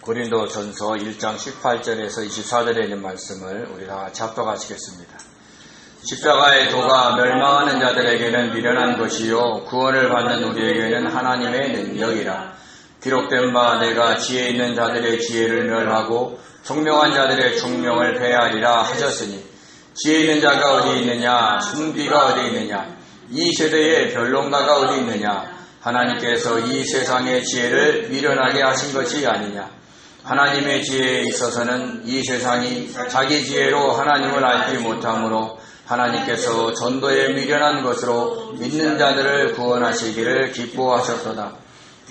고린도전서 1장 18절에서 24절에 있는 말씀을 우리 다 같이 합독하시겠습니다. 십자가의 도가 멸망하는 자들에게는 미련한 것이요 구원을 받는 우리에게는 하나님의 능력이라. 기록된 바 내가 지혜 있는 자들의 지혜를 멸하고 총명한 자들의 총명을 패하리라 하셨으니 지혜 있는 자가 어디 있느냐, 승비가 어디 있느냐, 이 세대의 변론가가 어디 있느냐. 하나님께서 이 세상의 지혜를 미련하게 하신 것이 아니냐. 하나님의 지혜에 있어서는 이 세상이 자기 지혜로 하나님을 알지 못하므로 하나님께서 전도에 미련한 것으로 믿는 자들을 구원하시기를 기뻐하셨도다.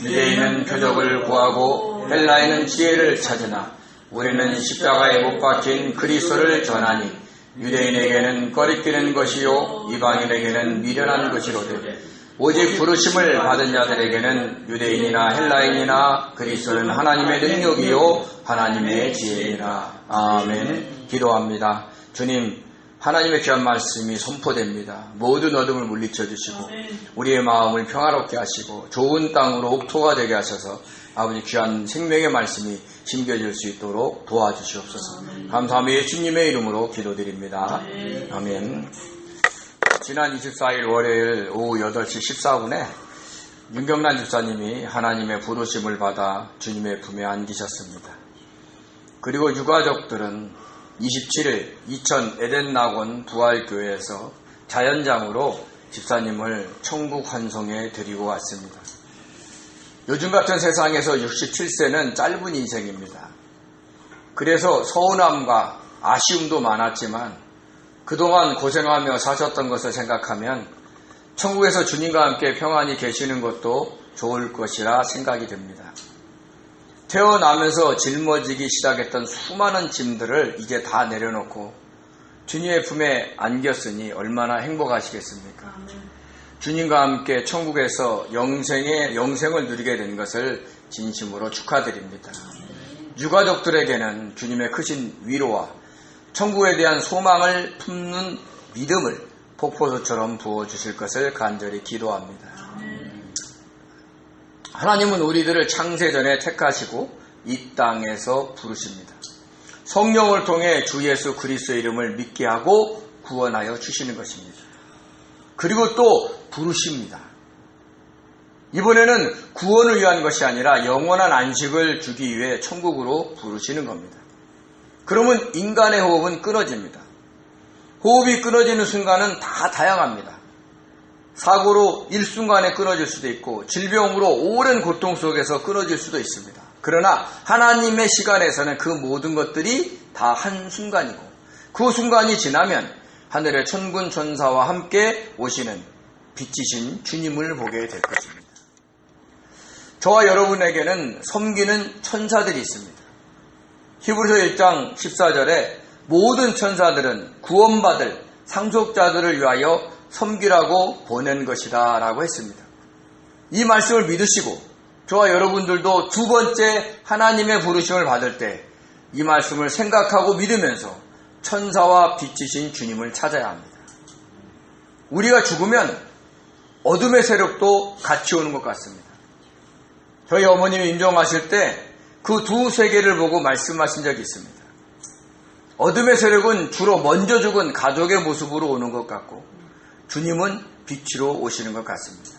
유대인은 표적을 구하고 헬라인은 지혜를 찾으나 우리는 십자가에 못 박힌 그리스도를 전하니 유대인에게는 꺼리끼는 것이요 이방인에게는 미련한 것이로되 오직 부르심을 받은 자들에게는 유대인이나 헬라인이나 그리스도는 하나님의 능력이요 하나님의 지혜이라. 아멘. 기도합니다. 주님, 하나님의 귀한 말씀이 선포됩니다. 모든 어둠을 물리쳐 주시고 우리의 마음을 평화롭게 하시고 좋은 땅으로 옥토가 되게 하셔서 아버지 귀한 생명의 말씀이 심겨질 수 있도록 도와주시옵소서. 감사하며 예수님의 이름으로 기도드립니다. 아멘. 지난 24일 월요일 오후 8시 14분에 윤경란 집사님이 하나님의 부르심을 받아 주님의 품에 안기셨습니다. 그리고 유가족들은 27일 이천 에덴낙원 부활교회에서 자연장으로 집사님을 천국 환송에 드리고 왔습니다. 요즘 같은 세상에서 67세는 짧은 인생입니다. 그래서 서운함과 아쉬움도 많았지만 그동안 고생하며 사셨던 것을 생각하면 천국에서 주님과 함께 평안히 계시는 것도 좋을 것이라 생각이 됩니다. 태어나면서 짊어지기 시작했던 수많은 짐들을 이제 다 내려놓고 주님의 품에 안겼으니 얼마나 행복하시겠습니까? 주님과 함께 천국에서 영생을 누리게 된 것을 진심으로 축하드립니다. 유가족들에게는 주님의 크신 위로와 천국에 대한 소망을 품는 믿음을 폭포수처럼 부어주실 것을 간절히 기도합니다. 하나님은 우리들을 창세전에 택하시고 이 땅에서 부르십니다. 성령을 통해 주 예수 그리스도의 이름을 믿게 하고 구원하여 주시는 것입니다. 그리고 또 부르십니다. 이번에는 구원을 위한 것이 아니라 영원한 안식을 주기 위해 천국으로 부르시는 겁니다. 그러면 인간의 호흡은 끊어집니다. 호흡이 끊어지는 순간은 다 다양합니다. 사고로 일순간에 끊어질 수도 있고 질병으로 오랜 고통 속에서 끊어질 수도 있습니다. 그러나 하나님의 시간에서는 그 모든 것들이 다 한순간이고 그 순간이 지나면 하늘의 천군 천사와 함께 오시는 빛이신 주님을 보게 될 것입니다. 저와 여러분에게는 섬기는 천사들이 있습니다. 히브리서 1장 14절에 모든 천사들은 구원받을 상속자들을 위하여 섬기라고 보낸 것이다 라고 했습니다. 이 말씀을 믿으시고 저와 여러분들도 두 번째 하나님의 부르심을 받을 때 이 말씀을 생각하고 믿으면서 천사와 빛이신 주님을 찾아야 합니다. 우리가 죽으면 어둠의 세력도 같이 오는 것 같습니다. 저희 어머님이 임종하실 때 그 두 세계를 보고 말씀하신 적이 있습니다. 어둠의 세력은 주로 먼저 죽은 가족의 모습으로 오는 것 같고 주님은 빛으로 오시는 것 같습니다.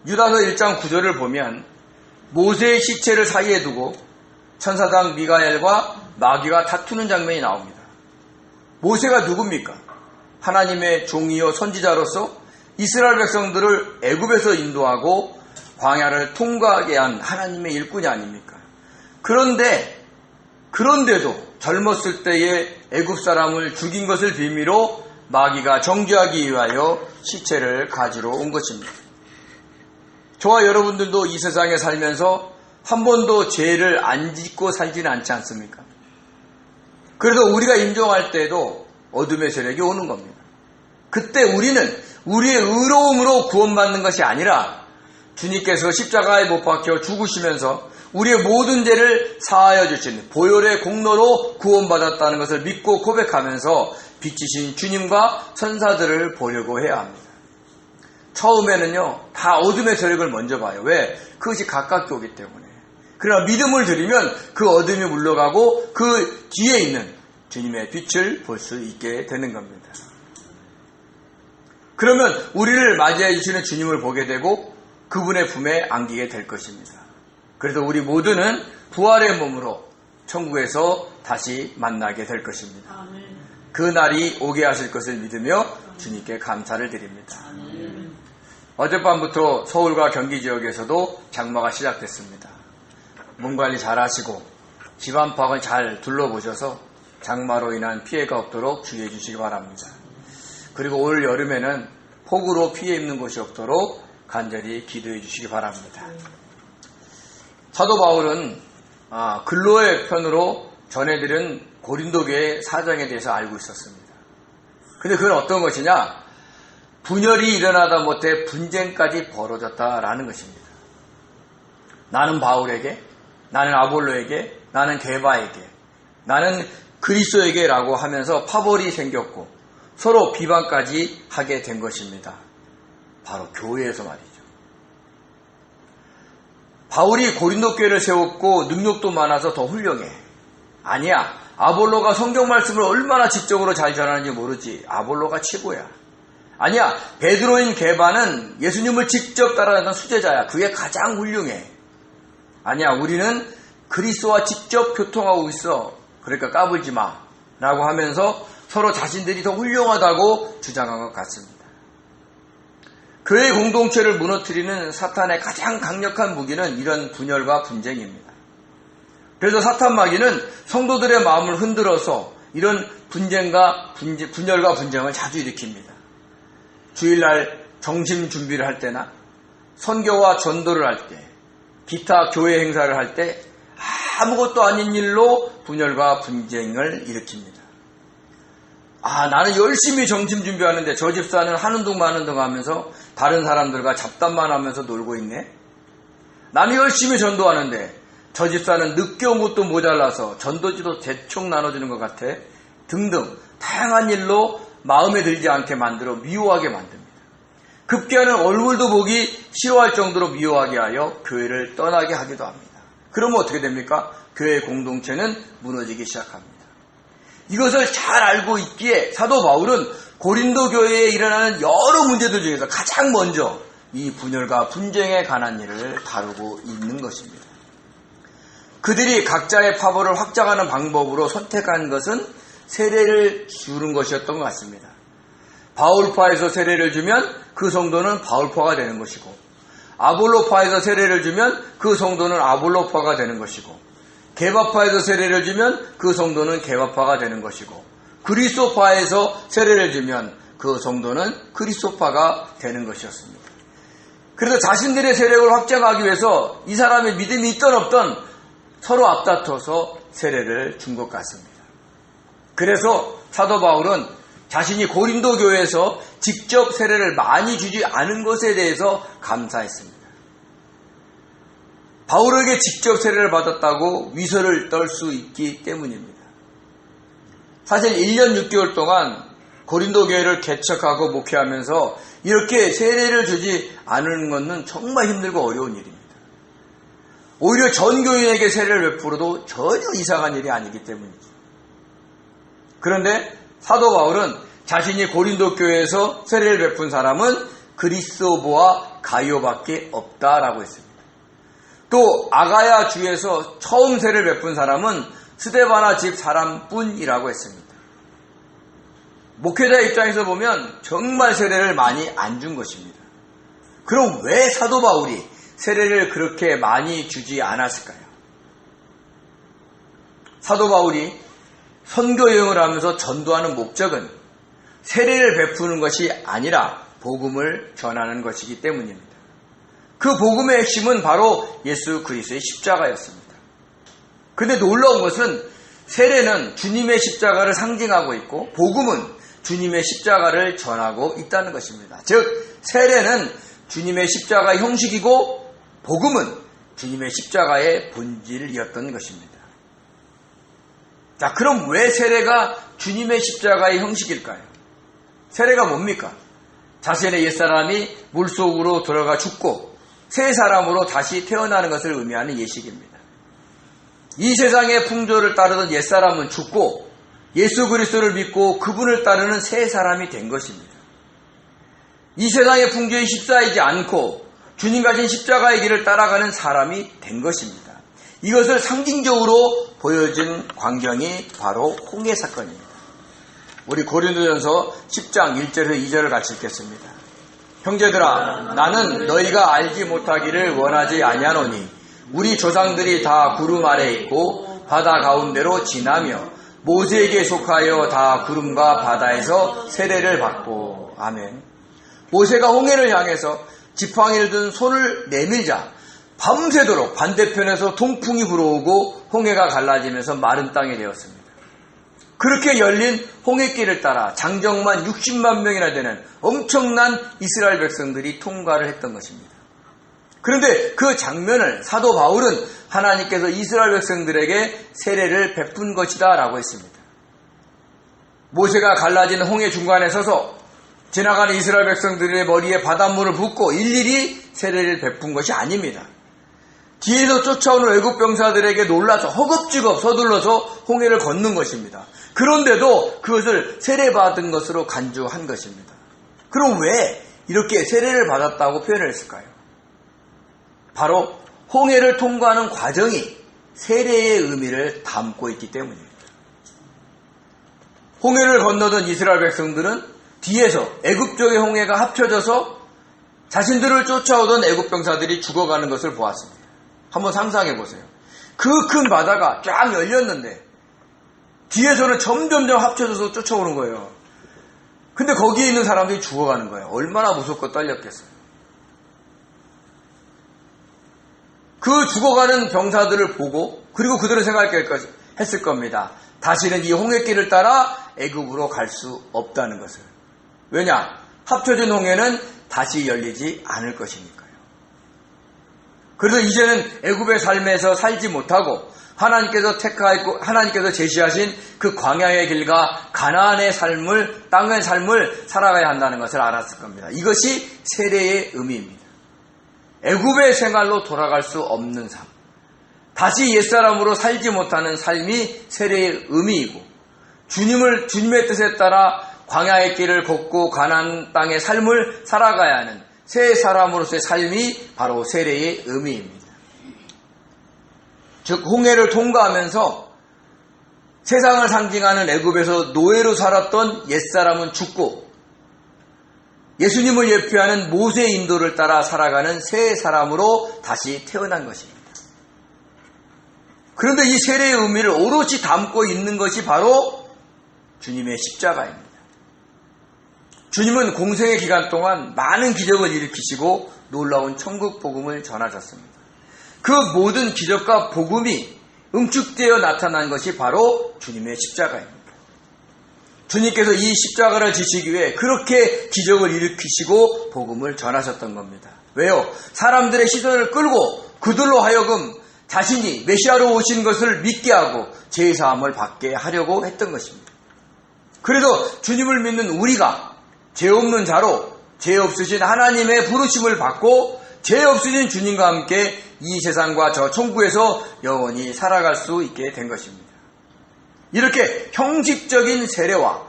유다서 1장 9절을 보면 모세의 시체를 사이에 두고 천사장 미가엘과 마귀가 다투는 장면이 나옵니다. 모세가 누굽니까? 하나님의 종이요 선지자로서 이스라엘 백성들을 애굽에서 인도하고 광야를 통과하게 한 하나님의 일꾼이 아닙니까? 그런데도 젊었을 때에 애굽 사람을 죽인 것을 빌미로 마귀가 정죄하기 위하여 시체를 가지러 온 것입니다. 저와 여러분들도 이 세상에 살면서 한 번도 죄를 안 짓고 살지는 않지 않습니까? 그래서 우리가 임종할 때에도 어둠의 세력이 오는 겁니다. 그때 우리는 우리의 의로움으로 구원받는 것이 아니라 주님께서 십자가에 못 박혀 죽으시면서 우리의 모든 죄를 사하여 주신 보혈의 공로로 구원받았다는 것을 믿고 고백하면서 빛이신 주님과 천사들을 보려고 해야 합니다. 처음에는요, 다 어둠의 세력을 먼저 봐요. 왜? 그것이 가깝게 오기 때문에. 그러나 믿음을 드리면 그 어둠이 물러가고 그 뒤에 있는 주님의 빛을 볼 수 있게 되는 겁니다. 그러면 우리를 맞이해 주시는 주님을 보게 되고 그분의 품에 안기게 될 것입니다. 그래서 우리 모두는 부활의 몸으로 천국에서 다시 만나게 될 것입니다. 그 날이 오게 하실 것을 믿으며 주님께 감사를 드립니다. 어젯밤부터 서울과 경기 지역에서도 장마가 시작됐습니다. 몸 관리 잘 하시고 집 안팎을 잘 둘러보셔서 장마로 인한 피해가 없도록 주의해 주시기 바랍니다. 그리고 올 여름에는 폭우로 피해 입는 곳이 없도록 간절히 기도해 주시기 바랍니다. 사도 바울은 근로의 편으로 전해드린 고린도교의 사정에 대해서 알고 있었습니다. 근데 그건 어떤 것이냐? 분열이 일어나다 못해 분쟁까지 벌어졌다라는 것입니다. 나는 바울에게, 나는 아볼로에게, 나는 게바에게, 나는 그리스도에게 라고 하면서 파벌이 생겼고 서로 비방까지 하게 된 것입니다. 바로 교회에서 말이죠. 바울이 고린도 교회를 세웠고 능력도 많아서 더 훌륭해. 아니야. 아볼로가 성경 말씀을 얼마나 지적으로 잘 전하는지 모르지. 아볼로가 최고야. 아니야. 베드로인 게바는 예수님을 직접 따라다니는 수제자야. 그게 가장 훌륭해. 아니야. 우리는 그리스도와 직접 교통하고 있어. 그러니까 까불지 마. 라고 하면서 서로 자신들이 더 훌륭하다고 주장한 것 같습니다. 교회 공동체를 무너뜨리는 사탄의 가장 강력한 무기는 이런 분열과 분쟁입니다. 그래서 사탄 마귀는 성도들의 마음을 흔들어서 이런 분열과 분쟁을 자주 일으킵니다. 주일날 정심 준비를 할 때나 선교와 전도를 할 때, 기타 교회 행사를 할 때 아무것도 아닌 일로 분열과 분쟁을 일으킵니다. 나는 열심히 정심 준비하는데 저 집사는 하는 둥 마는 둥 하면서 다른 사람들과 잡담만 하면서 놀고 있네. 나는 열심히 전도하는데 저 집사는 늦게 온 것도 모자라서 전도지도 대충 나눠주는 것 같아. 등등 다양한 일로 마음에 들지 않게 만들어 미워하게 만듭니다. 급기야는 얼굴도 보기 싫어할 정도로 미워하게 하여 교회를 떠나게 하기도 합니다. 그러면 어떻게 됩니까? 교회 공동체는 무너지기 시작합니다. 이것을 잘 알고 있기에 사도 바울은 고린도 교회에 일어나는 여러 문제들 중에서 가장 먼저 이 분열과 분쟁에 관한 일을 다루고 있는 것입니다. 그들이 각자의 파벌을 확장하는 방법으로 선택한 것은 세례를 주는 것이었던 것 같습니다. 바울파에서 세례를 주면 그 성도는 바울파가 되는 것이고, 아볼로파에서 세례를 주면 그 성도는 아볼로파가 되는 것이고, 게바파에서 세례를 주면 그 성도는 게바파가 되는 것이고, 그리스도파에서 세례를 주면 그 성도는 그리스도파가 되는 것이었습니다. 그래서 자신들의 세력을 확장하기 위해서 이 사람의 믿음이 있던 없던 서로 앞다퉈서 세례를 준 것 같습니다. 그래서 사도 바울은 자신이 고린도 교회에서 직접 세례를 많이 주지 않은 것에 대해서 감사했습니다. 바울에게 직접 세례를 받았다고 위서를 떨 수 있기 때문입니다. 사실 1년 6개월 동안 고린도 교회를 개척하고 목회하면서 이렇게 세례를 주지 않은 것은 정말 힘들고 어려운 일입니다. 오히려 전 교인에게 세례를 베풀어도 전혀 이상한 일이 아니기 때문이죠. 그런데 사도 바울은 자신이 고린도 교회에서 세례를 베푼 사람은 그리스도보와 가이오밖에 없다라고 했습니다. 또 아가야 주에서 처음 세례를 베푼 사람은 스데바나 집 사람뿐이라고 했습니다. 목회자 입장에서 보면 정말 세례를 많이 안 준 것입니다. 그럼 왜 사도 바울이 세례를 그렇게 많이 주지 않았을까요? 사도 바울이 선교 여행을 하면서 전도하는 목적은 세례를 베푸는 것이 아니라 복음을 전하는 것이기 때문입니다. 그 복음의 핵심은 바로 예수 그리스도의 십자가였습니다. 그런데 놀라운 것은 세례는 주님의 십자가를 상징하고 있고 복음은 주님의 십자가를 전하고 있다는 것입니다. 즉 세례는 주님의 십자가의 형식이고 복음은 주님의 십자가의 본질이었던 것입니다. 자, 그럼 왜 세례가 주님의 십자가의 형식일까요? 세례가 뭡니까? 자신의 옛사람이 물속으로 들어가 죽고 새 사람으로 다시 태어나는 것을 의미하는 예식입니다. 이 세상의 풍조를 따르던 옛사람은 죽고 예수 그리스도를 믿고 그분을 따르는 새 사람이 된 것입니다. 이 세상의 풍조에 휩싸이지 않고 주님 가신 십자가의 길을 따라가는 사람이 된 것입니다. 이것을 상징적으로 보여준 광경이 바로 홍해 사건입니다. 우리 고린도전서 10장 1절에서 2절을 같이 읽겠습니다. 형제들아, 나는 너희가 알지 못하기를 원하지 아니하노니 우리 조상들이 다 구름 아래 있고 바다 가운데로 지나며 모세에게 속하여 다 구름과 바다에서 세례를 받고. 아멘. 모세가 홍해를 향해서 지팡이를 든 손을 내밀자 밤새도록 반대편에서 동풍이 불어오고 홍해가 갈라지면서 마른 땅이 되었습니다. 그렇게 열린 홍해길을 따라 장정만 60만 명이나 되는 엄청난 이스라엘 백성들이 통과를 했던 것입니다. 그런데 그 장면을 사도 바울은 하나님께서 이스라엘 백성들에게 세례를 베푼 것이다 라고 했습니다. 모세가 갈라진 홍해 중간에 서서 지나가는 이스라엘 백성들의 머리에 바닷물을 붓고 일일이 세례를 베푼 것이 아닙니다. 뒤에서 쫓아오는 애국 병사들에게 놀라서 허겁지겁 서둘러서 홍해를 걷는 것입니다. 그런데도 그것을 세례받은 것으로 간주한 것입니다. 그럼 왜 이렇게 세례를 받았다고 표현을 했을까요? 바로 홍해를 통과하는 과정이 세례의 의미를 담고 있기 때문입니다. 홍해를 건너던 이스라엘 백성들은 뒤에서 애굽족의 홍해가 합쳐져서 자신들을 쫓아오던 애굽 병사들이 죽어가는 것을 보았습니다. 한번 상상해 보세요. 그 큰 바다가 쫙 열렸는데 뒤에서는 점점점 합쳐져서 쫓아오는 거예요. 근데 거기에 있는 사람들이 죽어가는 거예요. 얼마나 무섭고 떨렸겠어요. 그 죽어가는 병사들을 보고 그리고 그들은 생각했을 겁니다. 다시는 이 홍해길을 따라 애굽으로 갈 수 없다는 것을. 왜냐? 합쳐진 홍해는 다시 열리지 않을 것이니까요. 그래서 이제는 애굽의 삶에서 살지 못하고 하나님께서 제시하신 그 광야의 길과 가나안의 삶을, 땅의 삶을 살아가야 한다는 것을 알았을 겁니다. 이것이 세례의 의미입니다. 애굽의 생활로 돌아갈 수 없는 삶, 다시 옛사람으로 살지 못하는 삶이 세례의 의미이고, 주님의 뜻에 따라 광야의 길을 걷고 가나안 땅의 삶을 살아가야 하는 새 사람으로서의 삶이 바로 세례의 의미입니다. 즉 홍해를 통과하면서 세상을 상징하는 애굽에서 노예로 살았던 옛사람은 죽고 예수님을 예표하는 모세의 인도를 따라 살아가는 새 사람으로 다시 태어난 것입니다. 그런데 이 세례의 의미를 오롯이 담고 있는 것이 바로 주님의 십자가입니다. 주님은 공생의 기간 동안 많은 기적을 일으키시고 놀라운 천국 복음을 전하셨습니다. 그 모든 기적과 복음이 응축되어 나타난 것이 바로 주님의 십자가입니다. 주님께서 이 십자가를 지시기 위해 그렇게 기적을 일으키시고 복음을 전하셨던 겁니다. 왜요? 사람들의 시선을 끌고 그들로 하여금 자신이 메시아로 오신 것을 믿게 하고 죄사함을 받게 하려고 했던 것입니다. 그래서 주님을 믿는 우리가 죄 없는 자로 죄 없으신 하나님의 부르심을 받고 죄 없으신 주님과 함께 이 세상과 저 천국에서 영원히 살아갈 수 있게 된 것입니다. 이렇게 형식적인 세례와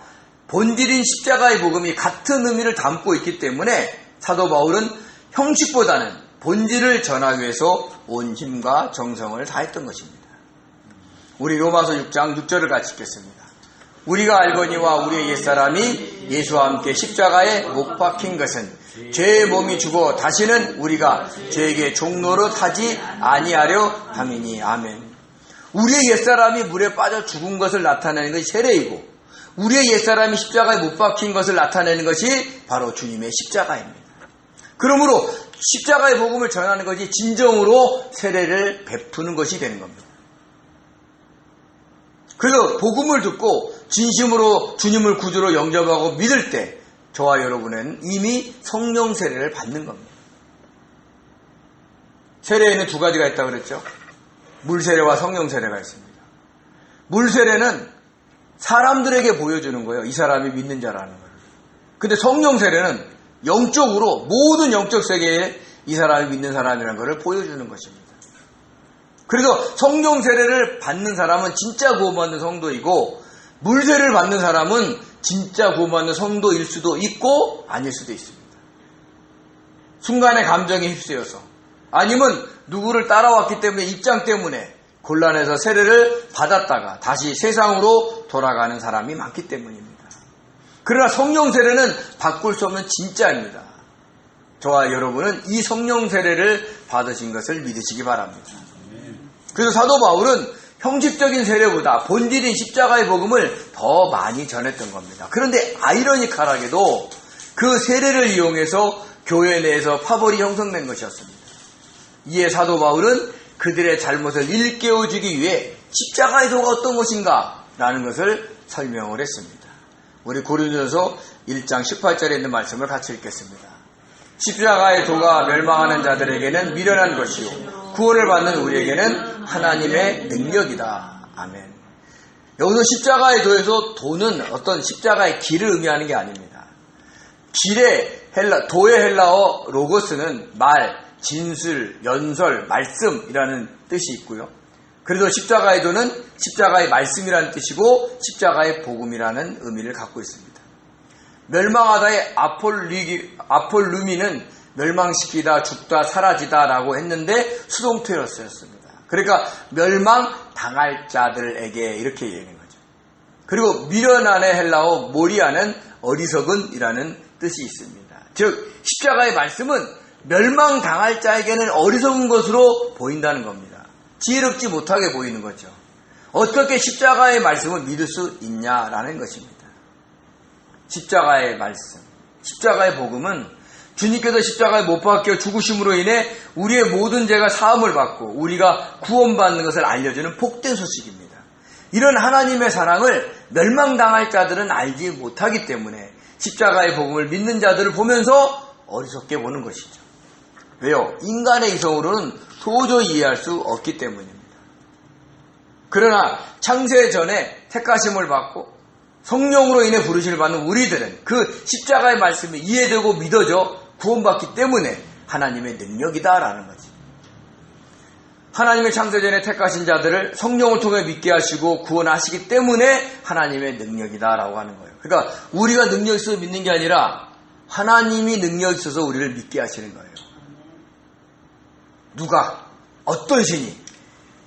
본질인 십자가의 복음이 같은 의미를 담고 있기 때문에 사도 바울은 형식보다는 본질을 전하기 위해서 온 힘과 정성을 다했던 것입니다. 우리 로마서 6장 6절을 같이 읽겠습니다. 우리가 알거니와 우리의 옛사람이 예수와 함께 십자가에 못 박힌 것은 죄의 몸이 죽어 다시는 우리가 죄에게 종노릇 하지 아니하려 함이니. 아멘. 우리의 옛사람이 물에 빠져 죽은 것을 나타내는 것이 세례이고 우리의 옛사람이 십자가에 못 박힌 것을 나타내는 것이 바로 주님의 십자가입니다. 그러므로 십자가의 복음을 전하는 것이 진정으로 세례를 베푸는 것이 되는 겁니다. 그래서 복음을 듣고 진심으로 주님을 구주로 영접하고 믿을 때 저와 여러분은 이미 성령 세례를 받는 겁니다. 세례에는 두 가지가 있다고 그랬죠. 물 세례와 성령 세례가 있습니다. 물 세례는 사람들에게 보여주는 거예요. 이 사람이 믿는 자라는 걸. 근데 성령 세례는 영적으로 모든 영적 세계에 이 사람이 믿는 사람이라는 것을 보여주는 것입니다. 그래서 성령 세례를 받는 사람은 진짜 구원받는 성도이고 물세를 받는 사람은 진짜 구원받는 성도일 수도 있고 아닐 수도 있습니다. 순간의 감정에 휩쓰여서 아니면 누구를 따라왔기 때문에 입장 때문에 곤란해서 세례를 받았다가 다시 세상으로 돌아가는 사람이 많기 때문입니다. 그러나 성령 세례는 바꿀 수 없는 진짜입니다. 저와 여러분은 이 성령 세례를 받으신 것을 믿으시기 바랍니다. 그래서 사도 바울은 형식적인 세례보다 본질인 십자가의 복음을 더 많이 전했던 겁니다. 그런데 아이러니컬하게도 그 세례를 이용해서 교회 내에서 파벌이 형성된 것이었습니다. 이에 사도 바울은 그들의 잘못을 일깨워주기 위해 십자가의 도가 어떤 것인가 라는 것을 설명을 했습니다. 우리 고린도전서 1장 18절에 있는 말씀을 같이 읽겠습니다. 십자가의 도가 멸망하는 자들에게는 미련한 것이요 구원을 받는 우리에게는 하나님의 능력이다. 아멘. 여기서 십자가의 도에서 도는 어떤 십자가의 길을 의미하는 게 아닙니다. 도의 헬라어 로고스는 말, 진술, 연설, 말씀이라는 뜻이 있고요. 그래서 십자가의 도는 십자가의 말씀이라는 뜻이고 십자가의 복음이라는 의미를 갖고 있습니다. 멸망하다의 아폴루미는 멸망시키다, 죽다, 사라지다 라고 했는데 수동태로 쓰였습니다. 그러니까 멸망당할 자들에게 이렇게 얘기하는 거죠. 그리고 미련한의 헬라어 모리아는 어리석은이라는 뜻이 있습니다. 즉 십자가의 말씀은 멸망당할 자에게는 어리석은 것으로 보인다는 겁니다. 지혜롭지 못하게 보이는 거죠. 어떻게 십자가의 말씀을 믿을 수 있냐라는 것입니다. 십자가의 말씀, 십자가의 복음은 주님께서 십자가에 못 박혀 죽으심으로 인해 우리의 모든 죄가 사함을 받고 우리가 구원받는 것을 알려주는 복된 소식입니다. 이런 하나님의 사랑을 멸망당할 자들은 알지 못하기 때문에 십자가의 복음을 믿는 자들을 보면서 어리석게 보는 것이죠. 왜요? 인간의 이성으로는 도저히 이해할 수 없기 때문입니다. 그러나 창세 전에 택하심을 받고 성령으로 인해 부르심을 받는 우리들은 그 십자가의 말씀이 이해되고 믿어져 구원받기 때문에 하나님의 능력이다라는 거지. 하나님의 창세전에 택하신 자들을 성령을 통해 믿게 하시고 구원하시기 때문에 하나님의 능력이다라고 하는 거예요. 그러니까 우리가 능력이 있어서 믿는 게 아니라 하나님이 능력이 있어서 우리를 믿게 하시는 거예요. 누가, 어떤 신이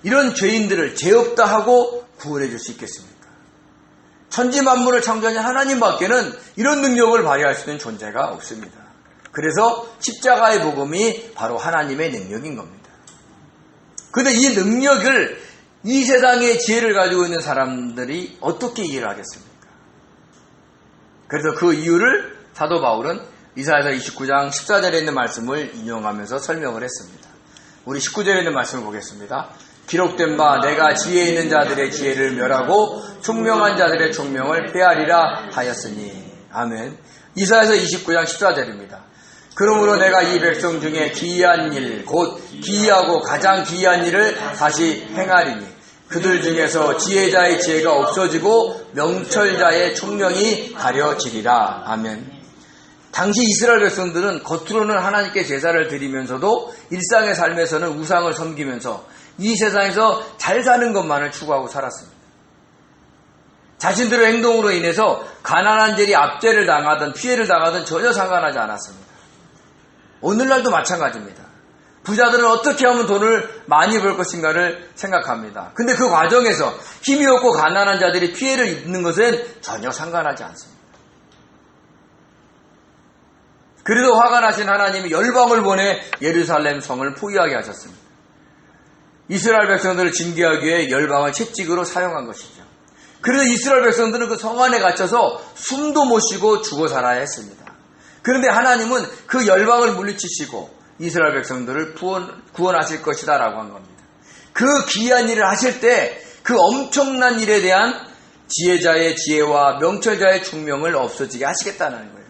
이런 죄인들을 죄 없다 하고 구원해 줄 수 있겠습니까? 천지 만물을 창조하신 하나님밖에는 이런 능력을 발휘할 수 있는 존재가 없습니다. 그래서 십자가의 복음이 바로 하나님의 능력인 겁니다. 그런데 이 능력을 이 세상의 지혜를 가지고 있는 사람들이 어떻게 이해를 하겠습니까? 그래서 그 이유를 사도 바울은 이사야서 29장 14절에 있는 말씀을 인용하면서 설명을 했습니다. 우리 19절에 있는 말씀을 보겠습니다. 기록된 바 내가 지혜 있는 자들의 지혜를 멸하고 총명한 자들의 총명을 빼앗으리라 하였으니. 아멘. 이사야서 29장 14절입니다. 그러므로 내가 이 백성 중에 기이한 일, 곧 기이하고 가장 기이한 일을 다시 행하리니 그들 중에서 지혜자의 지혜가 없어지고 명철자의 총명이 가려지리라. 아멘. 당시 이스라엘 백성들은 겉으로는 하나님께 제사를 드리면서도 일상의 삶에서는 우상을 섬기면서 이 세상에서 잘 사는 것만을 추구하고 살았습니다. 자신들의 행동으로 인해서 가난한 자들이 압제를 당하든 피해를 당하든 전혀 상관하지 않았습니다. 오늘날도 마찬가지입니다. 부자들은 어떻게 하면 돈을 많이 벌 것인가를 생각합니다. 근데 그 과정에서 힘이 없고 가난한 자들이 피해를 입는 것은 전혀 상관하지 않습니다. 그래도 화가 나신 하나님이 열방을 보내 예루살렘 성을 포위하게 하셨습니다. 이스라엘 백성들을 징계하기 위해 열방을 채찍으로 사용한 것이죠. 그래서 이스라엘 백성들은 그 성 안에 갇혀서 숨도 못 쉬고 죽어 살아야 했습니다. 그런데 하나님은 그 열방을 물리치시고 이스라엘 백성들을 구원하실 것이다 라고 한 겁니다. 그 귀한 일을 하실 때 그 엄청난 일에 대한 지혜자의 지혜와 명철자의 총명을 없어지게 하시겠다는 거예요.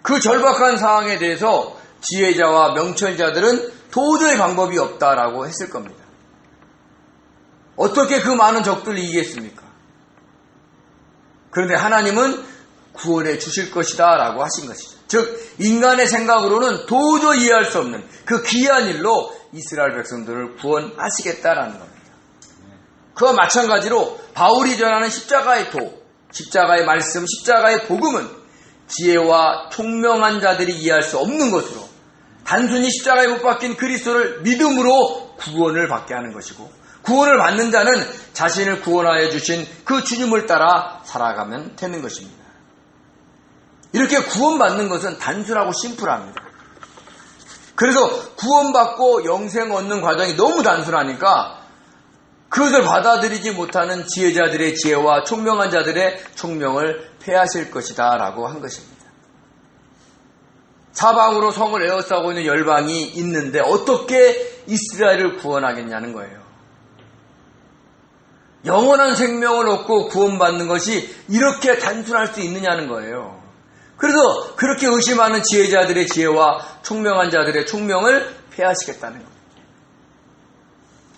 그 절박한 상황에 대해서 지혜자와 명철자들은 도저히 방법이 없다라고 했을 겁니다. 어떻게 그 많은 적들을 이기겠습니까? 그런데 하나님은 구원해 주실 것이다 라고 하신 것이죠. 즉 인간의 생각으로는 도저히 이해할 수 없는 그 귀한 일로 이스라엘 백성들을 구원하시겠다라는 겁니다. 그와 마찬가지로 바울이 전하는 십자가의 도, 십자가의 말씀, 십자가의 복음은 지혜와 총명한 자들이 이해할 수 없는 것으로 단순히 십자가에 못 박힌 그리스도를 믿음으로 구원을 받게 하는 것이고, 구원을 받는 자는 자신을 구원하여 주신 그 주님을 따라 살아가면 되는 것입니다. 이렇게 구원받는 것은 단순하고 심플합니다. 그래서 구원받고 영생 얻는 과정이 너무 단순하니까 그것을 받아들이지 못하는 지혜자들의 지혜와 총명한 자들의 총명을 폐하실 것이다 라고 한 것입니다. 사방으로 성을 에워싸고 있는 열방이 있는데 어떻게 이스라엘을 구원하겠냐는 거예요. 영원한 생명을 얻고 구원받는 것이 이렇게 단순할 수 있느냐는 거예요. 그래서 그렇게 의심하는 지혜자들의 지혜와 총명한 자들의 총명을 폐하시겠다는 겁니다.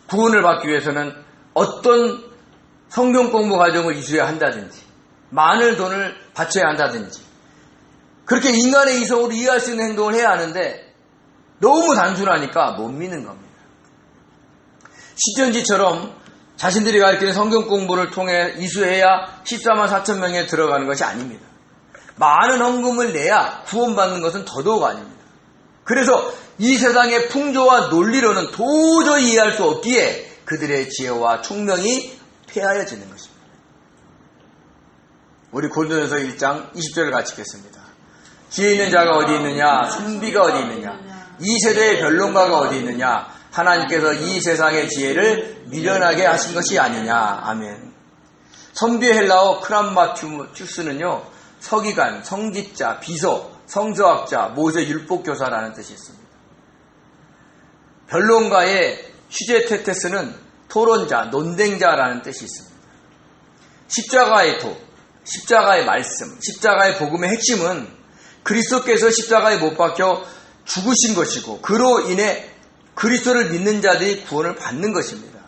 구원을 받기 위해서는 어떤 성경 공부 과정을 이수해야 한다든지, 많은 돈을 바쳐야 한다든지, 그렇게 인간의 이성으로 이해할 수 있는 행동을 해야 하는데 너무 단순하니까 못 믿는 겁니다. 시전지처럼 자신들이 가르치는 성경 공부를 통해 이수해야 14만 4천 명에 들어가는 것이 아닙니다. 많은 헌금을 내야 구원받는 것은 더더욱 아닙니다. 그래서 이 세상의 풍조와 논리로는 도저히 이해할 수 없기에 그들의 지혜와 총명이 폐하여지는 것입니다. 우리 고린도전서 1장 20절을 같이 읽겠습니다. 지혜 있는 자가 어디 있느냐? 선비가 어디 있느냐? 이 세대의 변론가가 어디 있느냐? 하나님께서 이 세상의 지혜를 미련하게 하신 것이 아니냐. 아멘. 선비의 헬라어 크람마튜스는요, 서기관, 성직자, 비서, 성서학자, 모세 율법교사라는 뜻이 있습니다. 변론가의 휴제테테스는 토론자, 논쟁자라는 뜻이 있습니다. 십자가의 도, 십자가의 말씀, 십자가의 복음의 핵심은 그리스도께서 십자가에 못 박혀 죽으신 것이고, 그로 인해 그리스도를 믿는 자들이 구원을 받는 것입니다.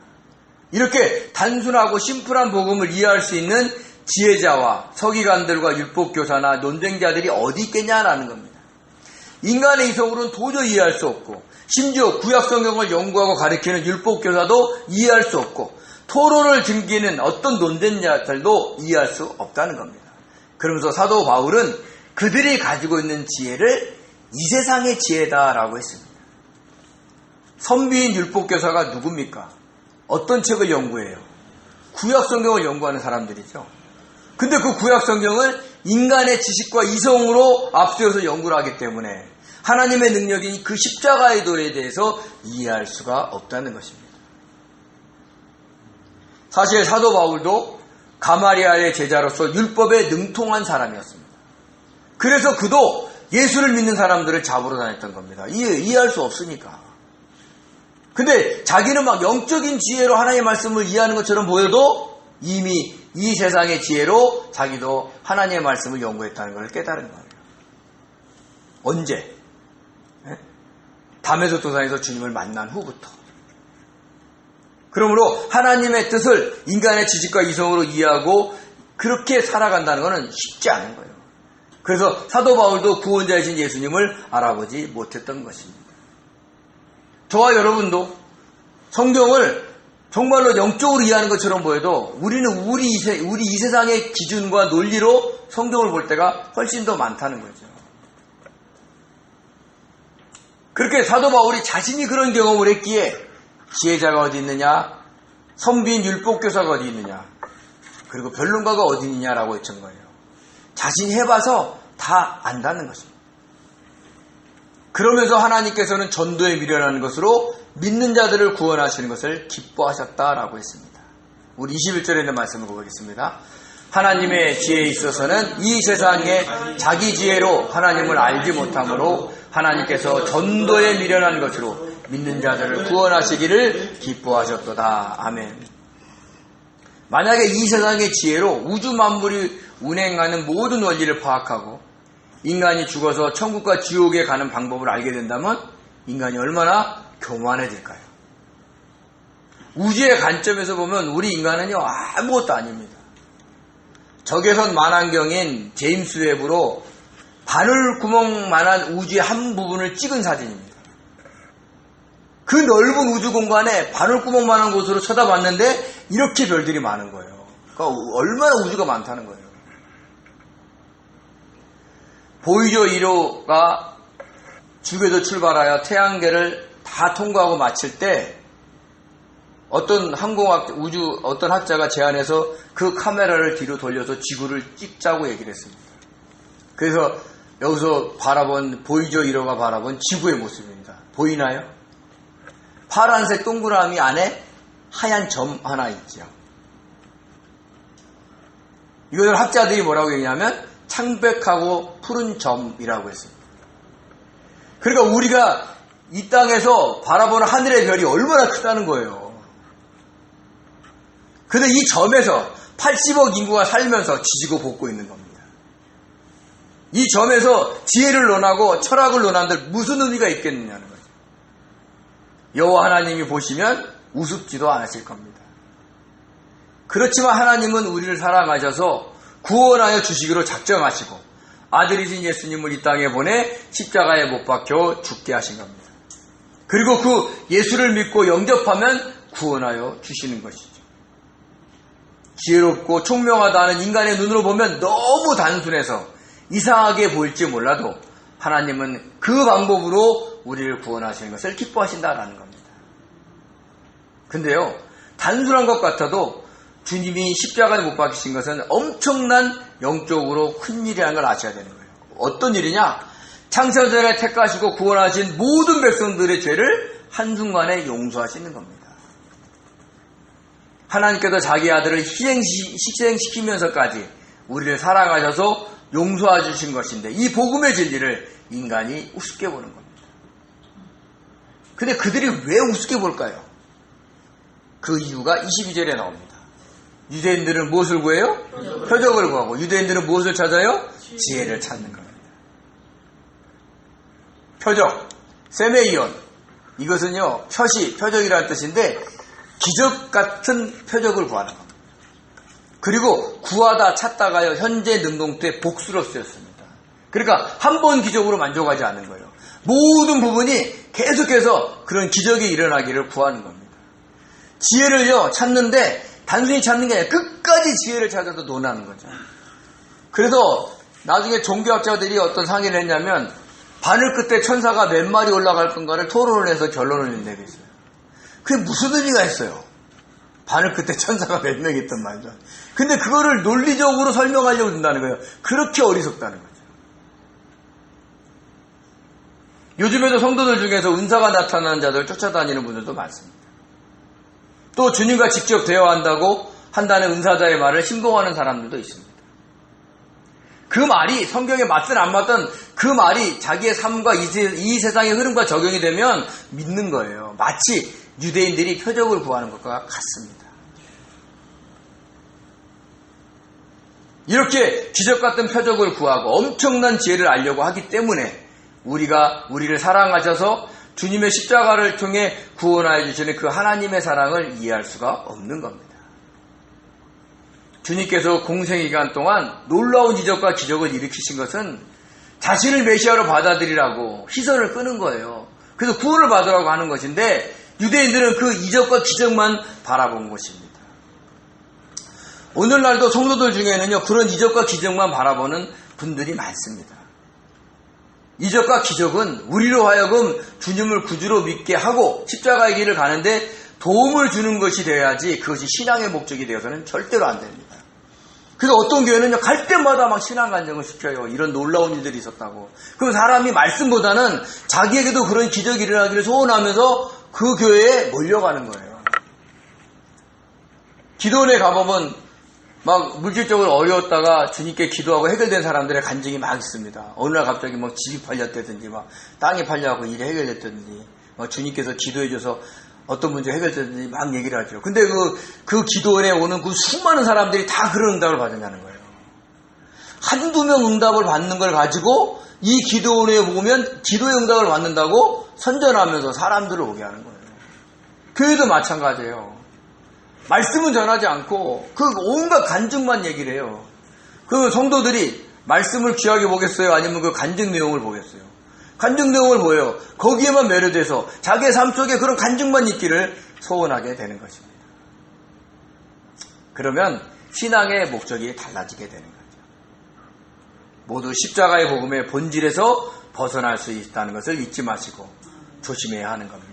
이렇게 단순하고 심플한 복음을 이해할 수 있는 지혜자와 서기관들과 율법교사나 논쟁자들이 어디 있겠냐라는 겁니다. 인간의 이성으로는 도저히 이해할 수 없고, 심지어 구약성경을 연구하고 가르치는 율법교사도 이해할 수 없고, 토론을 즐기는 어떤 논쟁자들도 이해할 수 없다는 겁니다. 그러면서 사도 바울은 그들이 가지고 있는 지혜를 이 세상의 지혜다라고 했습니다. 선비인 율법교사가 누굽니까? 어떤 책을 연구해요? 구약성경을 연구하는 사람들이죠. 근데 그 구약성경을 인간의 지식과 이성으로 앞세워서 연구를 하기 때문에 하나님의 능력인 그 십자가의 도에 대해서 이해할 수가 없다는 것입니다. 사실 사도 바울도 가마리아의 제자로서 율법에 능통한 사람이었습니다. 그래서 그도 예수를 믿는 사람들을 잡으러 다녔던 겁니다. 이해할 수 없으니까. 근데 자기는 막 영적인 지혜로 하나님의 말씀을 이해하는 것처럼 보여도 이미 이 세상의 지혜로 자기도 하나님의 말씀을 연구했다는 걸 깨달은 거예요. 언제? 담에서 도산에서 주님을 만난 후부터. 그러므로 하나님의 뜻을 인간의 지식과 이성으로 이해하고 그렇게 살아간다는 것은 쉽지 않은 거예요. 그래서 사도 바울도 구원자이신 예수님을 알아보지 못했던 것입니다. 저와 여러분도 성경을 정말로 영적으로 이해하는 것처럼 보여도 우리는 우리 이 세상의 기준과 논리로 성경을 볼 때가 훨씬 더 많다는 거죠. 그렇게 사도 바울이 자신이 그런 경험을 했기에 지혜자가 어디 있느냐, 선비인 율법교사가 어디 있느냐, 그리고 변론가가 어디 있느냐라고 했던 거예요. 자신이 해봐서 다 안다는 것입니다. 그러면서 하나님께서는 전도에 미련하는 것으로 믿는 자들을 구원하시는 것을 기뻐하셨다라고 했습니다. 우리 21절에 있는 말씀을 보겠습니다. 하나님의 지혜에 있어서는 이 세상에 자기 지혜로 하나님을 알지 못하므로 하나님께서 전도에 미련한 것으로 믿는 자들을 구원하시기를 기뻐하셨도다. 아멘. 만약에 이 세상의 지혜로 우주 만물이 운행하는 모든 원리를 파악하고 인간이 죽어서 천국과 지옥에 가는 방법을 알게 된다면 인간이 얼마나 교만해질까요? 우주의 관점에서 보면 우리 인간은요, 아무것도 아닙니다. 적외선 만안경인 제임스 웹으로 바늘구멍만한 우주의 한 부분을 찍은 사진입니다. 그 넓은 우주 공간에 바늘구멍만한 곳으로 쳐다봤는데 이렇게 별들이 많은 거예요. 그러니까 얼마나 우주가 많다는 거예요. 보이저 1호가 중에서 출발하여 태양계를 다 통과하고 마칠 때 어떤 어떤 학자가 제안해서 그 카메라를 뒤로 돌려서 지구를 찍자고 얘기를 했습니다. 그래서 여기서 보이저 1호가 바라본 지구의 모습입니다. 보이나요? 파란색 동그라미 안에 하얀 점 하나 있죠. 이것을 학자들이 뭐라고 얘기하냐면 창백하고 푸른 점이라고 했습니다. 그러니까 우리가 이 땅에서 바라보는 하늘의 별이 얼마나 크다는 거예요. 근데 이 점에서 80억 인구가 살면서 지지고 볶고 있는 겁니다. 이 점에서 지혜를 논하고 철학을 논하는데 무슨 의미가 있겠느냐는 거죠. 여호와 하나님이 보시면 우습지도 않으실 겁니다. 그렇지만 하나님은 우리를 사랑하셔서 구원하여 주시기로 작정하시고 아들이신 예수님을 이 땅에 보내 십자가에 못 박혀 죽게 하신 겁니다. 그리고 그 예수를 믿고 영접하면 구원하여 주시는 것이죠. 지혜롭고 총명하다는 인간의 눈으로 보면 너무 단순해서 이상하게 보일지 몰라도 하나님은 그 방법으로 우리를 구원하시는 것을 기뻐하신다라는 겁니다. 근데요, 단순한 것 같아도 주님이 십자가에 못 박히신 것은 엄청난 영적으로 큰 일이라는 걸 아셔야 되는 거예요. 어떤 일이냐? 창세전에 택하시고 구원하신 모든 백성들의 죄를 한순간에 용서하시는 겁니다. 하나님께서 자기 아들을 희생시키면서까지 우리를 사랑하셔서 용서해 주신 것인데 이 복음의 진리를 인간이 우습게 보는 겁니다. 근데 그들이 왜 우습게 볼까요? 그 이유가 22절에 나옵니다. 유대인들은 무엇을 구해요? 표적을 구하고 유대인들은 무엇을 찾아요? 지혜를 찾는 겁니다. 표적, 세메이온, 이것은요 표적이라는 뜻인데 기적 같은 표적을 구하는 겁니다. 그리고 구하다 찾다가요 현재 능동태 복수로 쓰였습니다. 그러니까 한 번 기적으로 만족하지 않는 거예요. 모든 부분이 계속해서 그런 기적이 일어나기를 구하는 겁니다. 지혜를요 찾는데 단순히 찾는 게 아니라 끝까지 지혜를 찾아서 논하는 거죠. 그래서 나중에 종교학자들이 어떤 상의를 했냐면 바늘 끝에 천사가 몇 마리 올라갈 건가를 토론을 해서 결론을 내겠어요. 그게 무슨 의미가 있어요? 바늘 끝에 천사가 몇 명 있단 말이죠. 근데 그거를 논리적으로 설명하려고 든다는 거예요. 그렇게 어리석다는 거죠. 요즘에도 성도들 중에서 은사가 나타나는 자들을 쫓아다니는 분들도 많습니다. 또 주님과 직접 대화한다고 한다는 은사자의 말을 신봉하는 사람들도 있습니다. 그 말이 성경에 맞든 안 맞든 그 말이 자기의 삶과 이 세상의 흐름과 적용이 되면 믿는 거예요. 마치 유대인들이 표적을 구하는 것과 같습니다. 이렇게 기적 같은 표적을 구하고 엄청난 지혜를 알려고 하기 때문에 우리를 사랑하셔서 주님의 십자가를 통해 구원하여 주시는 그 하나님의 사랑을 이해할 수가 없는 겁니다. 주님께서 공생기간 동안 놀라운 이적과 기적을 일으키신 것은 자신을 메시아로 받아들이라고 시선을 끄는 거예요. 그래서 구원을 받으라고 하는 것인데 유대인들은 그 이적과 기적만 바라본 것입니다. 오늘날도 성도들 중에는요 그런 이적과 기적만 바라보는 분들이 많습니다. 이적과 기적은 우리로 하여금 주님을 구주로 믿게 하고 십자가의 길을 가는데 도움을 주는 것이 되어야지 그것이 신앙의 목적이 되어서는 절대로 안 됩니다. 그래서 어떤 교회는요 갈 때마다 막 신앙 간증을 시켜요. 이런 놀라운 일들이 있었다고. 그럼 사람이 말씀보다는 자기에게도 그런 기적이 일어나기를 소원하면서 그 교회에 몰려가는 거예요. 기도원에 가보면 막 물질적으로 어려웠다가 주님께 기도하고 해결된 사람들의 간증이 막 있습니다. 어느 날 갑자기 막 집이 팔렸다든지 막 땅이 팔려갖고 일이 해결됐다든지 막 주님께서 기도해줘서 어떤 문제 해결됐든지 막 얘기를 하죠. 근데 그 기도원에 오는 그 수많은 사람들이 다 그런 응답을 받았냐는 거예요. 한두 명 응답을 받는 걸 가지고 이 기도원에 오면 기도의 응답을 받는다고 선전하면서 사람들을 오게 하는 거예요. 교회도 마찬가지예요. 말씀은 전하지 않고 그 온갖 간증만 얘기를 해요. 그 성도들이 말씀을 귀하게 보겠어요? 아니면 그 간증 내용을 보겠어요? 간증내용을 뭐예요? 거기에만 매료돼서 자기의 삶 속에 그런 간증만 있기를 소원하게 되는 것입니다. 그러면 신앙의 목적이 달라지게 되는 거죠. 모두 십자가의 복음의 본질에서 벗어날 수 있다는 것을 잊지 마시고 조심해야 하는 겁니다.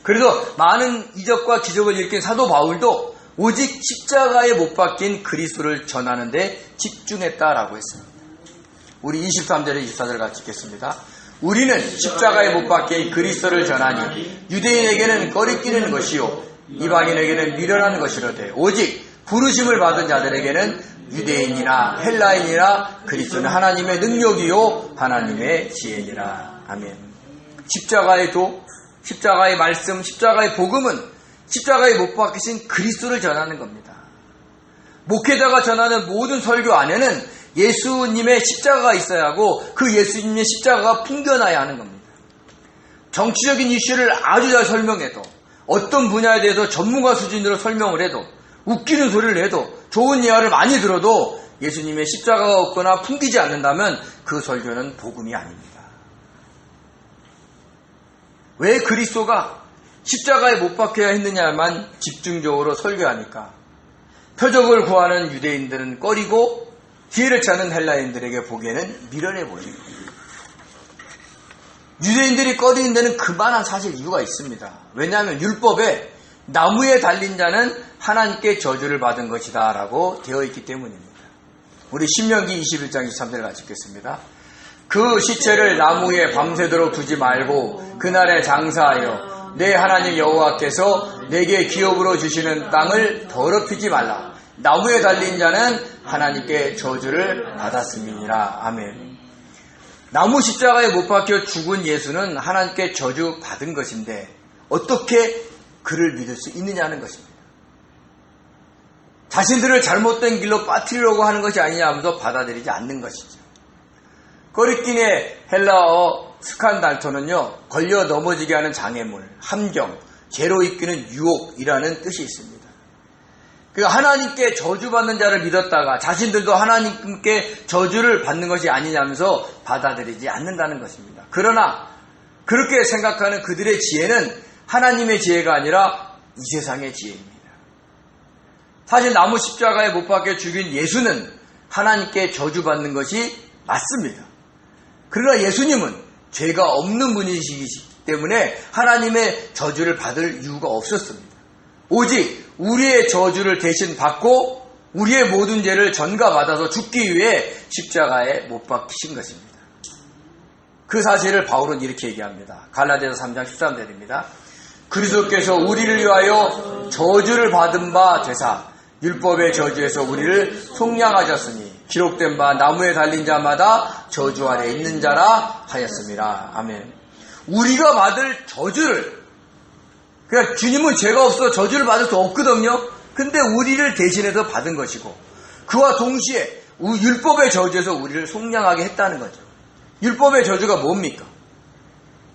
그래서 많은 이적과 기적을 일으킨 사도 바울도 오직 십자가에 못 박힌 그리스도를 전하는 데 집중했다라고 했습니다. 우리 23절에 24절 같이 읽겠습니다. 우리는 십자가에 못 박힌 그리스도를 전하니 유대인에게는 거리끼는 것이요 이방인에게는 미련한 것이로되 오직 부르심을 받은 자들에게는 유대인이나 헬라인이나 그리스도는 하나님의 능력이요 하나님의 지혜니라. 아멘. 십자가의 도, 십자가의 말씀, 십자가의 복음은 십자가에 못 박히신 그리스도를 전하는 겁니다. 목회자가 전하는 모든 설교 안에는 예수님의 십자가가 있어야 하고 그 예수님의 십자가가 풍겨나야 하는 겁니다. 정치적인 이슈를 아주 잘 설명해도 어떤 분야에 대해서 전문가 수준으로 설명을 해도 웃기는 소리를 해도 좋은 예화를 많이 들어도 예수님의 십자가가 없거나 풍기지 않는다면 그 설교는 복음이 아닙니다. 왜 그리스도가 십자가에 못 박혀야 했느냐만 집중적으로 설교하니까 표적을 구하는 유대인들은 꺼리고 기회를 찾는 헬라인들에게 보기에는 미련해 보이는 겁니다. 유대인들이 꺼리는 데는 그만한 사실 이유가 있습니다. 왜냐하면 율법에 나무에 달린 자는 하나님께 저주를 받은 것이다 라고 되어 있기 때문입니다. 우리 신명기 21장 23절 같이 읽겠습니다. 그 시체를 나무 위에 밤새도록 두지 말고 그날에 장사하여 내 하나님 여호와께서 내게 기업으로 주시는 땅을 더럽히지 말라. 나무에 달린 자는 하나님께 저주를 받았음이니라. 아멘. 나무 십자가에 못 박혀 죽은 예수는 하나님께 저주 받은 것인데 어떻게 그를 믿을 수 있느냐는 것입니다. 자신들을 잘못된 길로 빠뜨리려고 하는 것이 아니냐 하면서 받아들이지 않는 것이죠. 거리끼의 헬라어 스칸달토는요, 걸려 넘어지게 하는 장애물, 함정, 죄로 이끄는 유혹이라는 뜻이 있습니다. 그러니까 하나님께 저주받는 자를 믿었다가 자신들도 하나님께 저주를 받는 것이 아니냐면서 받아들이지 않는다는 것입니다. 그러나 그렇게 생각하는 그들의 지혜는 하나님의 지혜가 아니라 이 세상의 지혜입니다. 사실 나무 십자가에 못 박혀 죽인 예수는 하나님께 저주받는 것이 맞습니다. 그러나 예수님은 죄가 없는 분이시기 때문에 하나님의 저주를 받을 이유가 없었습니다. 오직 우리의 저주를 대신 받고 우리의 모든 죄를 전가받아서 죽기 위해 십자가에 못 박히신 것입니다. 그 사실을 바울은 이렇게 얘기합니다. 갈라디아서 3장 13절입니다. 그리스도께서 우리를 위하여 저주를 받은 바 되사 율법의 저주에서 우리를 속량하셨으니 기록된 바 나무에 달린 자마다 저주 아래 있는 자라 하였습니다. 아멘. 우리가 받을 저주를, 그러니까 주님은 죄가 없어 저주를 받을 수 없거든요. 근데 우리를 대신해서 받은 것이고 그와 동시에 율법의 저주에서 우리를 속량하게 했다는 거죠. 율법의 저주가 뭡니까?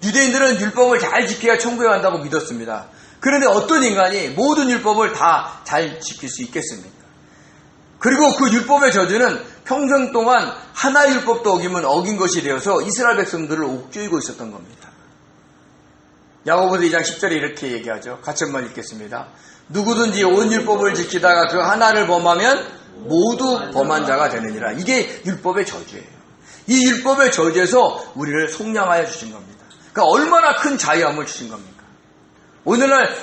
유대인들은 율법을 잘 지켜야 천국에 간다고 믿었습니다. 그런데 어떤 인간이 모든 율법을 다 잘 지킬 수 있겠습니까? 그리고 그 율법의 저주는 평생 동안 하나의 율법도 어기면 어긴 것이 되어서 이스라엘 백성들을 옥죄이고 있었던 겁니다. 야고보서 2장 10절에 이렇게 얘기하죠. 같이 한번 읽겠습니다. 누구든지 온 율법을 지키다가 그 하나를 범하면 모두 범한 자가 되느니라. 이게 율법의 저주예요. 이 율법의 저주에서 우리를 속량하여 주신 겁니다. 그러니까 얼마나 큰 자유함을 주신 겁니까? 오늘날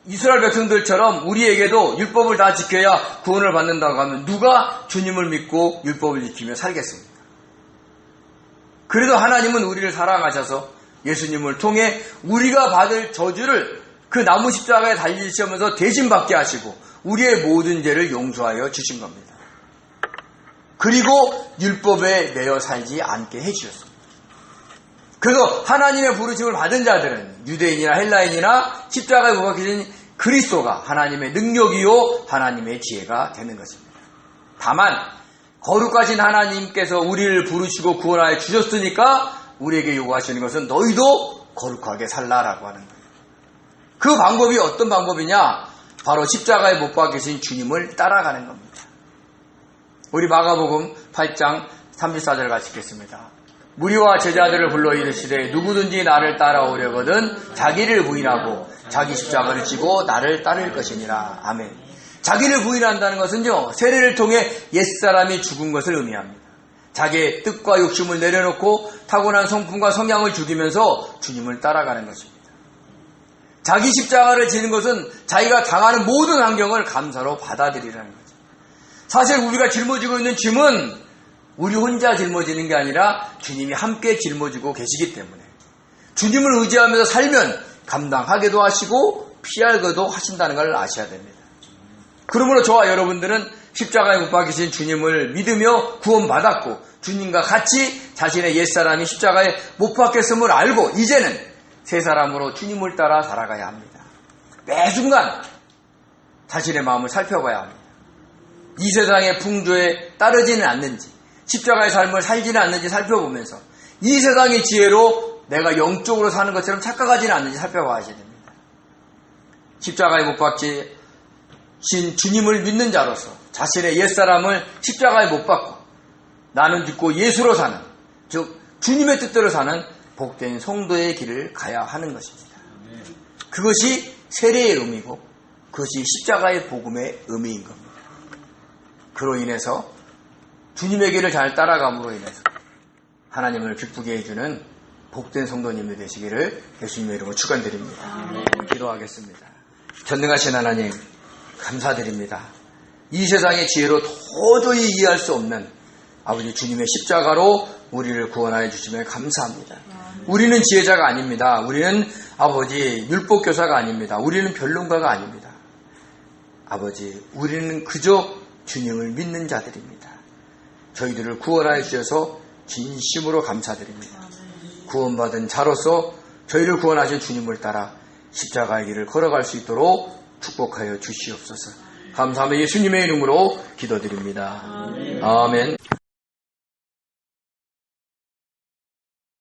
이스라엘 백성들처럼 우리에게도 율법을 다 지켜야 구원을 받는다고 하면 누가 주님을 믿고 율법을 지키며 살겠습니까? 그래도 하나님은 우리를 사랑하셔서 예수님을 통해 우리가 받을 저주를 그 나무 십자가에 달리시면서 대신 받게 하시고 우리의 모든 죄를 용서하여 주신 겁니다. 그리고 율법에 매여 살지 않게 해주셨습니다. 그래서 하나님의 부르심을 받은 자들은 유대인이나 헬라인이나 십자가에 못 박히신 그리스도가 하나님의 능력이요 하나님의 지혜가 되는 것입니다. 다만 거룩하신 하나님께서 우리를 부르시고 구원하여 주셨으니까 우리에게 요구하시는 것은 너희도 거룩하게 살라라고 하는 거예요. 그 방법이 어떤 방법이냐? 바로 십자가에 못 박히신 주님을 따라가는 겁니다. 우리 마가복음 8장 34절 같이 읽겠습니다. 무리와 제자들을 불러 이르시되 누구든지 나를 따라오려거든 자기를 부인하고 자기 십자가를 지고 나를 따를 것이니라. 아멘. 자기를 부인한다는 것은요, 세례를 통해 옛사람이 죽은 것을 의미합니다. 자기의 뜻과 욕심을 내려놓고 타고난 성품과 성향을 죽이면서 주님을 따라가는 것입니다. 자기 십자가를 지는 것은 자기가 당하는 모든 환경을 감사로 받아들이라는 거죠. 사실 우리가 짊어지고 있는 짐은 우리 혼자 짊어지는 게 아니라 주님이 함께 짊어지고 계시기 때문에 주님을 의지하면서 살면 감당하게도 하시고 피하게도 하신다는 걸 아셔야 됩니다. 그러므로 저와 여러분들은 십자가에 못 박히신 주님을 믿으며 구원받았고 주님과 같이 자신의 옛사람이 십자가에 못 박혔음을 알고 이제는 새 사람으로 주님을 따라 살아가야 합니다. 매 순간 자신의 마음을 살펴봐야 합니다. 이 세상의 풍조에 따르지는 않는지, 십자가의 삶을 살지는 않는지 살펴보면서 이 세상의 지혜로 내가 영적으로 사는 것처럼 착각하지는 않는지 살펴봐야 됩니다. 십자가에 못 박히신 주님을 믿는 자로서 자신의 옛사람을 십자가에 못 박고 나는 죽고 예수로 사는, 즉 주님의 뜻대로 사는 복된 성도의 길을 가야 하는 것입니다. 그것이 세례의 의미고 그것이 십자가의 복음의 의미인 겁니다. 그로 인해서 주님의 길을 잘 따라감으로 인해서 하나님을 기쁘게 해주는 복된 성도님이 되시기를 예수님의 이름으로 축원드립니다. 기도하겠습니다. 전능하신 하나님 감사드립니다. 이 세상의 지혜로 도저히 이해할 수 없는 아버지 주님의 십자가로 우리를 구원하여 주시면 감사합니다. 우리는 지혜자가 아닙니다. 우리는 아버지 율법교사가 아닙니다. 우리는 변론가가 아닙니다. 아버지 우리는 그저 주님을 믿는 자들입니다. 저희들을 구원하여 주셔서 진심으로 감사드립니다. 구원받은 자로서 저희를 구원하신 주님을 따라 십자가의 길을 걸어갈 수 있도록 축복하여 주시옵소서. 감사하며 예수님의 이름으로 기도드립니다. 아멘.